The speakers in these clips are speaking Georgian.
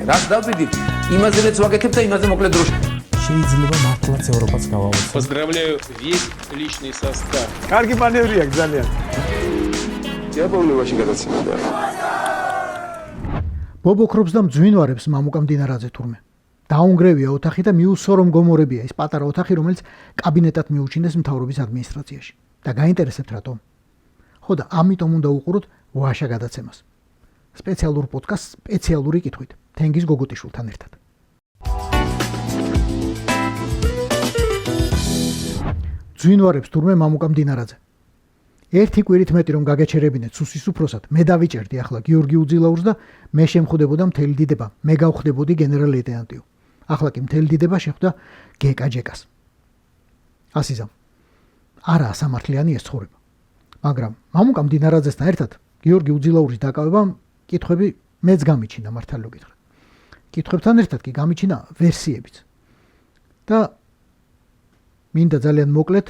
რას დავდივით, იმაზე მეც ვაკეთებ და იმაზე მოკლედ დროში. შეიძლება მართლაც ევროპაც გავავოცო. Поздравляю весь личный состав. კარგი მანევრია ძალიან. დიაბოლოვაში გადაცემდა. ბობოქრობს და მძვინვარებს მამუკა მდინარაძე თურმე. დაუნგრევია ოთახი და მიუსო რომ გომორებია ის პატარა ოთახი, რომელიც კაბინეტად მიუჩინეს მთავრობის ადმინისტრაციაში. და გაინტერესებთ რატომ? ხო და ამიტომ უნდა უყუროთ ვაშა გადაცემას. სპეციალურ პოდკასტს სპეციალური კითხვით თენგიზ გოგოტიშვილთან ერთად. ძვინვარებს თურმე მამუკა მდინარაძე. ერთი კვირით მეტი რომ გაგეჩერებინეთ სუსის უფროსად, მე დავიჭერდი ახლა გიორგი უძილაურს და მე შემხვდებოდა მთელი დიდება, მე გავხდებოდი გენერალ ლეიტენანტიო. ახლა კი მთელი დიდება შეხვდა გეკაჯეკას. ასიზამ. არა სამართლიანი ეს ცხოვრება. მაგრამ მამუკა მდინარაძესთან ერთად გიორგი უძილაურის დაკავებამ კითხვები მეც გამიჩინა მართალო გითხრა. კითხვებთან ერთად კი გამიჩინა ვერსიებიც. და მინდა ძალიან მოკლედ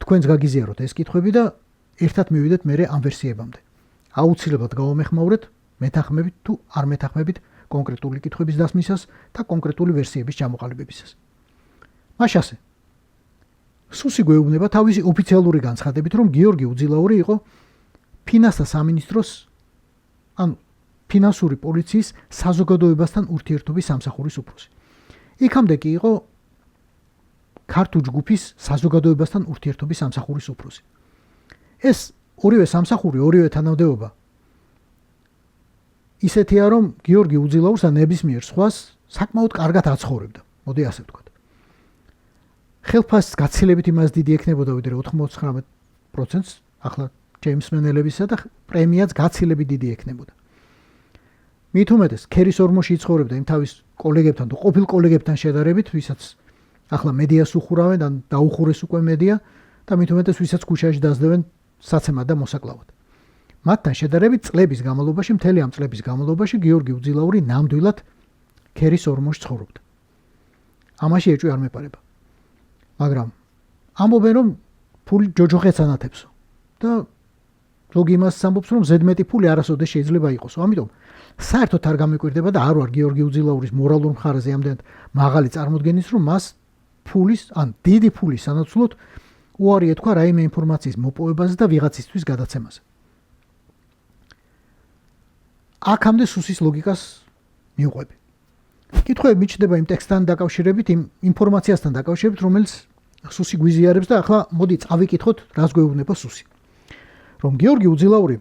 თქვენს გაგიზიაროთ ეს კითხვები და ერთად მივიდეთ მერე ამ ვერსიებამდე. აუცილებლად გავამეხმაურეთ მეთანხმებით თუ არ მეთანხმებით კონკრეტული კითხვების დასმისას და კონკრეტული ვერსიების ჩამოყალიბებისას. მაშასე სუსი გვეუბნება თავისი ოფიციალური განცხადებით, რომ გიორგი უძილაური იყო ფინანსთა სამინისტროს ან ფინანსური პოლიციის საზოგადოებასთან ურთიერთობის სამსახურის უფროსი. იქამდე კი იყო ქართულ ჯგუფის საზოგადოებასთან ურთიერთობის სამსახურის უფროსი. ეს ორივე სამსახური, ორივე თანამდებობა ისეთია, რომ გიორგი უძილაურს და ნებისმიერ სხვას საკმაოდ კარგად აცხოვრებდა. მოდი ასე ვთქვათ. ხელფასს გაცილებით იმას დიდი ექნებოდა, ვიდრე 99%-ს, ახლა ჯეიმს მენელებისა და პრემიაც გაცილებით დიდი ექნებოდა. მით უმეტეს, ქერის ორმოში იცხოვრებდა იმ თავის კოლეგებთან თუ ყოფილ კოლეგებთან შედარებით, ვისაც ახლა მედიას უხურავენ და დაუხურეს უკვე მედია და მით უმეტეს ვისაც ქუჩაში დაძლებენ საცემად და მოსაკლავად. მათთან შედარებით წლების განმავლობაში, მთელი ამ წლების განმავლობაში გიორგი უძილაური ნამდვილად ქერის ორმოში ცხოვრობდა. ამაში ეჭვი არ მეპარება. მაგრამ ამბობენ რომ ფული ჯოჯოხეთს ანათებსო და ზოგი იმას ამბობს რომ ზედმეტი ფული არასოდეს შეიძლება იყოსო. ამიტომ საერთოდ არ გამიკვირდება და არ ვარ გიორგი უძილაურის მორალურ მხარეზე ამდენად მაღალი წარმოდგენის რომ მას ფულის ან დიდი ფულის სანაცვლოდ უარი ეთქვა რაიმე ინფორმაციის მოპოვებაზე და ვიღაცისთვის გადაცემაზე. აქამდე სუსის ლოგიკას მივყვები. კითხვები მიჩნდება იმ ტექსტთან დაკავშირებით, იმ ინფორმაციასთან დაკავშირებით, რომელიც სუსი გვიზიარებს და ახლა მოდი წავიკითხოთ, რას გვეუბნება სუსი. რომ გიორგი უძილაური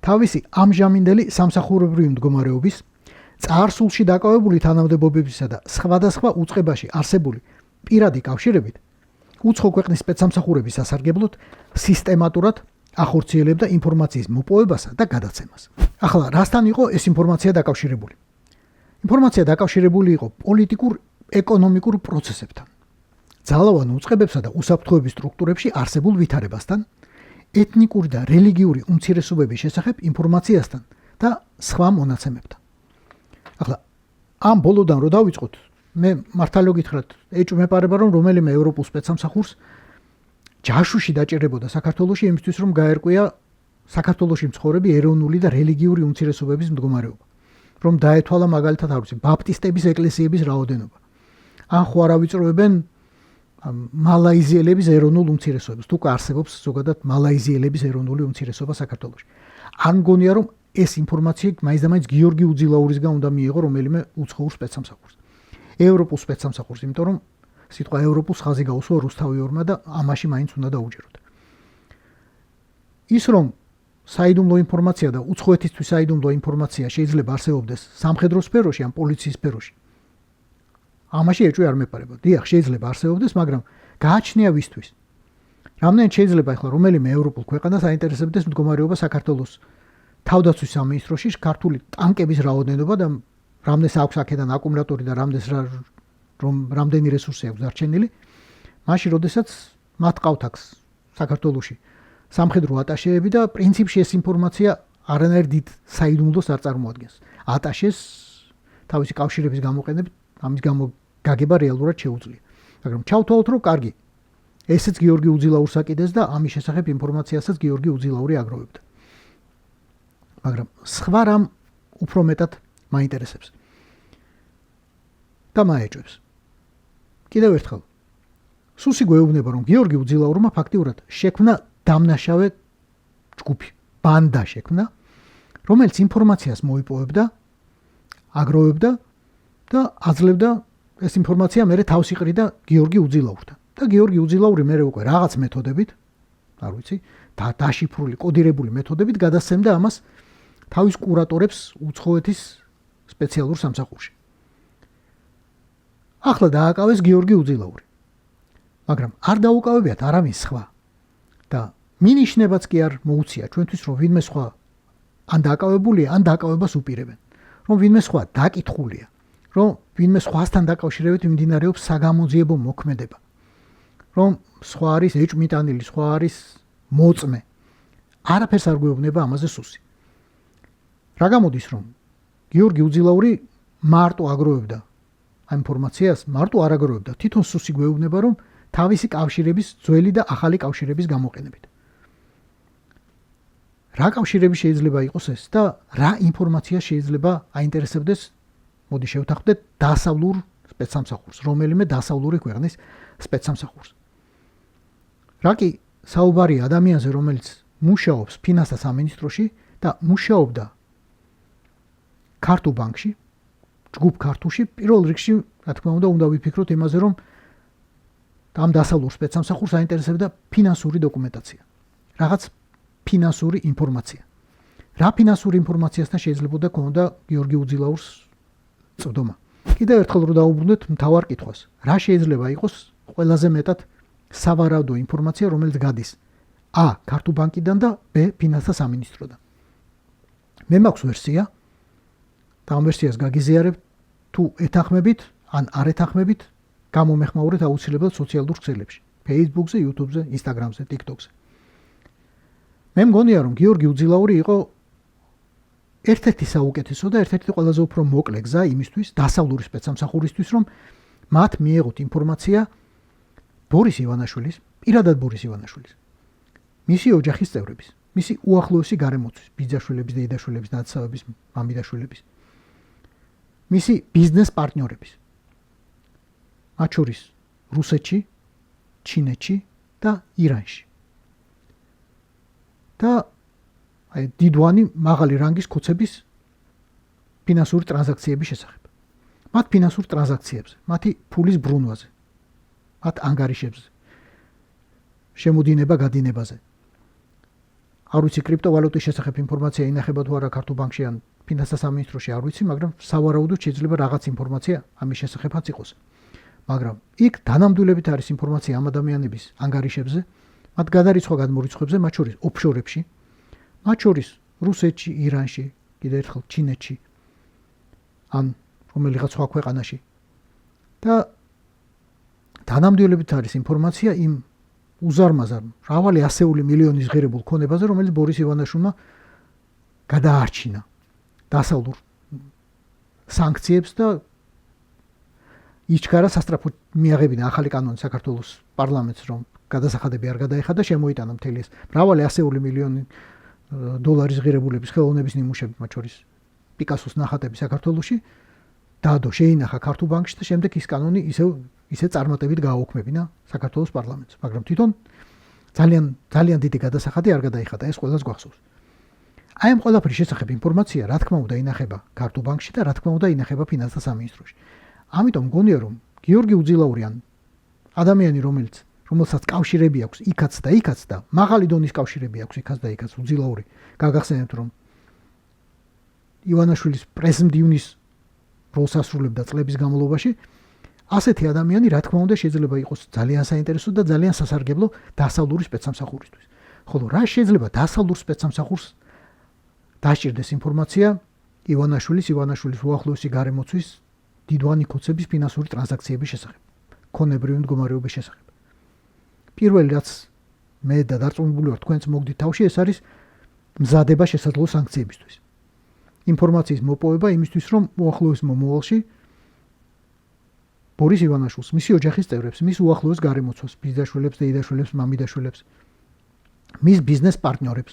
თავისი ამჟამინდელი სამსახურებრივი მდგომარეობის, წარსულში დაკავებული თანამდებობებისა და სხვადასხვა უწყებაში არსებული პირადი კავშირებით უცხო ქვეყნის სპეცსამსახურების სასარგებლოდ სისტემატურად ახორციელებდა ინფორმაციის მოპოვებასა და გადაცემას. ახლა რასთან იყო ეს ინფორმაცია დაკავშირებული? ინფორმაცია დაკავშირებული იყო პოლიტიკურ, ეკონომიკურ პროცესებთან, ძალოვან უწყებებსა და უსაფრთხოების სტრუქტურებში არსებულ ვითარებასთან, ეთნიკური და რელიგიური უმცირესობების შესახებ ინფორმაციასთან და სხვა მონაცემებთან. ახლა ამ ბოლოდან რო დავიწყოთ, მე მართალო გითხრათ, ეჭვი მეპარება რომ რომელიმე ევროპულ სპეცსამსახურს ჯაშუში დაჭერებოდა საქართველოში იმისთვის რომ გაერკვია საქართველოში მცხოვრები ეროვნული და რელიგიური უმცირესობების მდგომარეობა. რომ დაეთვალა მაგალითად არ ვიცი, ბაპტისტების ეკლესიების რაოდენობა. ან ხო არა ვიწროებენ მალაიზიელების ეროვნულ უმცირესობებს, თუ არსებობს ზოგადად მალაიზიელების ეროვნული უმცირესობა საქართველოში. არ მგონია რომ ეს ინფორმაცია მაინც და მაინც გიორგი უძილაურისგან უნდა მიიღო რომელიმე უცხოურ სპეცსამსახურს. ევროპულ სპეცსამსახურს, იმიტომ რომ სიტყვა ევროპულს ხაზი გაუსვა რუსთავიორმა და ამაში მაინც უნდა დაუჯეროთ. ის რომ საიდუმლო ინფორმაცია და უცხოეთისთვის საიდუმლო ინფორმაცია შეიძლება არსებობდეს სამხედრო სფეროში ან პოლიციის სფეროში. ამაში ეჭვი არ მეპარება. დიახ, შეიძლება არსებობდეს, მაგრამ გააჩნია ვისთვის. რამდენად შეიძლება ახლა რომელიმე ევროპულ ქვეყანას აინტერესებდეს მდგომარეობა საქართველოს თავდაცვის სამინისტროში, ქართული ტანკების რაოდენობა და რამდენს აქვს აქედან აკუმულატორი და რამდენი რესურსი აქვს დარჩენილი. მაშინ, როდესაც მათ ყავთ აქ საქართველოში სამხედრო ატაშეები და პრინციპში ეს ინფორმაცია არანაირ დიდ საიდუმლოს არ წარმოადგენს. ატაშეს თავისი კავშირების გამოყენებით ამის გამო გაგება რეალურად შეუძლია. მაგრამ ჩავთვალოთ რომ კარგი. ესეც გიორგი უძილაურს აკიდეს და ამის შესახებ ინფორმაციასაც გიორგი უძილაური აგროვებდა. მაგრამ სხვა რამ უფრო მეტად მაინტერესებს. და მაეჭვებს. კიდევ ერთხელ სუსი გვეუბნება, რომ გიორგი უძილაურმა ფაქტიურად შექმნა დამნაშავე ჯგუფი, ბანდა შექმნა, რომელიც ინფორმაციას მოიპოვებდა, აგროვებდა და აძლევდა ეს ინფორმაცია მერე თავს იყრიდა გიორგი უძილაურთან. და გიორგი უძილაური მერე უკვე რაღაც მეთოდებით, არ ვიცი, დაშიფრული, კოდირებული მეთოდებით გადასცემდა ამას თავის კურატორებს უცხოეთის სპეციალურ სამსახურში. ახლა დააკავეს გიორგი უძილაური. მაგრამ არ დაუკავებიათ არავის სხვა. და მინიშნებაც კი არ მოუწია ჩვენთვის, რომ ვინმე სხვა ან დააკავებულია, ან დააკავებას უპირებენ. რომ ვინმე სხვა დაკითხულია, რომ ვინმე სხვასთან დაკავშირებით მიმდინარეობს საგამოძიებო მოქმედება. რომ სხვა არის ეჭვმიტანილი, სხვა არის მოწმე. არაფერს არ გვეუბნება ამაზე სუსი. რა გამოდის, რომ გიორგი უძილაური მარტო აგროვებდა ამ ინფორმაციას, მარტო არ აგროვებდა, თვითონ სუსი გვეუბნება, რომ თავისი კავშირების, ძველი და ახალი კავშირების გამოყენებით. რა კავშირები შეიძლება იყოს ეს და რა ინფორმაცია შეიძლება აინტერესებდეს, მოდი შევთანხმდეთ, დასავლურ სპეცსამსახურს, რომელიმე დასავლური ქვეყნის სპეცსამსახურს. რა კი საუბარია ადამიანზე, რომელიც მუშაობს ფინანსთა სამინისტროში და მუშაობდა ქართულ ბანკში, ჯგუფ ქართულში, პირველ რიგში, რა თქმა უნდა ვიფიქროთ იმაზე, რომ ამ დასავლურ სპეცსამსახურს აინტერესებდა ფინანსური დოკუმენტაცია. რაღაც ფინანსური ინფორმაცია. რა ფინანსური ინფორმაციასთან შეიძლება ქონდა გიორგი უძილაურს წვდომა. კიდევ ერთხელ რომ დაუბრუნდეთ მთავარ კითხვას. რა შეიძლება იყოს ყველაზე მეტად სავარაუდო ინფორმაცია, რომელიც გადის A. ქართულ ბანკიდან და B. ფინანსთა სამინისტროდან. მე მაქვს ვერსია და ამ ვერსიას გაგიზიარებ თუ ეთანხმებით ან არ ეთანხმებით გამომეხმაურეთ აუცილებლად სოციალურ ქსელებში, Facebook-ზე, YouTube-ზე, Instagram-ზე, TikTok-ზე. მე მგონია, რომ გიორგი უძილაური იყო ერთ-ერთი საუკეთესო და ერთ-ერთი ყველაზე უფრო მოკლე გზა იმისთვის, დასავლური სპეცსამსახურისთვის, რომ მათ მიეღოთ ინფორმაცია ბორის ივანაშვილის, პირადად ბორის ივანაშვილის, მისი ოჯახის წევრების, მისი უახლოესი გარემოცვის, ბიძაშვილების, დედაშვილების, ნათესავების, მამიდაშვილების, მისი ბიზნეს პარტნიორების, მათ შორის რუსეთში, ჩინეთში და ირანში. და აი დიდვანი მაღალი რანგის ქუცების ფინანსური ტრანზაქციების შესახებ. მათ ფინანსურ ტრანზაქციებზე, მათი ფულის ბრუნვაზე, მათ ანგარიშებზე, შემოდინება გადინებაზე. არ ვიცი კრიპტოვალუტის შესახებ ინფორმაცია ინახება თუ არა ქართულ ბანკში ან ფინანსთა სამინისტროში, არ ვიცი, მაგრამ სავარაუდოდ შეიძლება რაღაც ინფორმაცია ამის შესახებაც იყოს. მაგრამ იქ დანამდვილებით არის ინფორმაცია ამ ადამიანების ანგარიშებზე, მათ გადარიცხვა-გადმორიცხვებზე, მათ შორის ოფშორებში, მათ შორის რუსეთში, ირანში, კიდევ ერთხელ ჩინეთში, ან რომელიღაც სხვა ქვეყანაში. და დანამდვილებით არის ინფორმაცია იმ უზარმაზარ, მრავალი ასეული მილიონის ღირებულ ქონებაზე, რომელიც ბორის ივანაშვილმა გადაარჩინა დასავლურ სანქციებს და იჩქარა სასტრაფო მიაღებინა ახალი კანონი საქართველოს პარლამენტს, რომ გადასახადები არ გადაეხადა, შემოიტანა მთელი ეს მრავალი ასეული მილიონი დოლარის ღირებულების ხელოვნების ნიმუშები, მათ შორის პიკასოს ნახატები საქართველოში, დაადო შეინახა ქართულ ბანკში და შემდეგ ის კანონი ისე წარმატებით გააუქმებინა საქართველოს პარლამენტს, მაგრამ თვითონ ძალიან დიდი გადასახადი არ გადაიხადა, ეს ყველას გვახსოვს. აი ამ ყველაფრის შესახებ ინფორმაცია, რა თქმა უნდა, ინახება ქართულ ბანკში და რა თქმა უნდა, ინახება ფინანსთა სამინისტროში. ამიტომ მგონია, რომ გიორგი უძილაური ან ადამიანი, რომელსაც კავშირები აქვს იქაც და იქაც და მაღალი დონის კავშირები აქვს იქაც და იქაც, უძილაური, გაგახსენებთ, რომ ივანაშვილის პრეზიდენტის როლს ასრულებდა წლების განმავლობაში, ასეთი ადამიანი, რა თქმა უნდა, შეიძლება იყოს ძალიან საინტერესო და ძალიან სასარგებლო დასავლური სპეცსამსახურისთვის. ხოლო რა შეიძლება დასავლურ სპეცსამსახურს დასჭირდეს ინფორმაცია ივანაშვილის უახლოესი გარემოცვის დიდვანი ქუცების ფინანსური ტრანზაქციების შესახებ, ქონებრივი მდგომარეობის შესახებ. პირველი რაც მე და დარწმუნებული ვარ თქვენც მოგდით თავში, ეს არის მზადება შესაძლო სანქციებისთვის. ინფორმაციის მოპოვება იმისთვის, რომ უახლოეს მომავალში ბორის ივანაშვილს, მისი ოჯახის წევრებს, მის უახლოეს გარემოცვას, ბიძაშვილებს, დედაშვილებს, მამიდაშვილებს, მის ბიზნეს პარტნიორებს,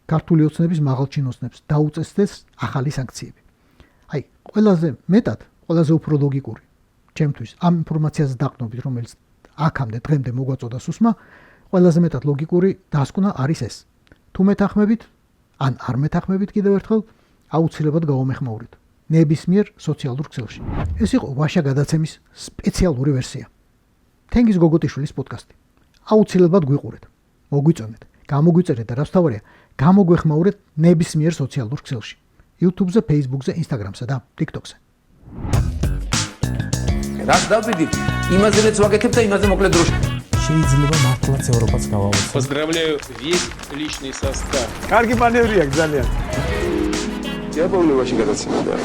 ქართული ოცნების მაღალჩინოსნებს დაუწესდეს ახალი სანქციები. აი, ყველაზე მეტად ყველაზე უფრო ლოგიკური ჩემთვის ამ ინფორმაციაზე დაყნობით, რომელიც აქამდე დღემდე მოგვაწოდა სუსმა, ყველაზე მეტად ლოგიკური დასკვნა არის ეს. თუ მეთანხმებით, ან არ მეთანხმებით კიდევ ერთხელ, აუცილებლად გავამეხმაურეთ ნებისმიერ სოციალურ ქსელში. ეს იყო ვაშა გადაცემის სპეციალური ვერსია. თენგიზ გოგოტიშვილის პოდკასტი. აუცილებლად გვიყურეთ. მოგვიწონეთ, გამოგვიწერეთ და რაც თავარია, გამოგვეხმაურეთ ნებისმიერ სოციალურ ქსელში. YouTube-ზე, Facebook-ზე, Instagram-სა და TikTok-ზე. რაც დავდივით, იმაზეც ვაკეთებ და იმაზე მოკლედ დროში. შეიძლება მართლაც ევროპას გავავოცოთ. Поздравляю весь личный состав. კარგი მანევრია ძალიან. Я помню, очень гадаться надо.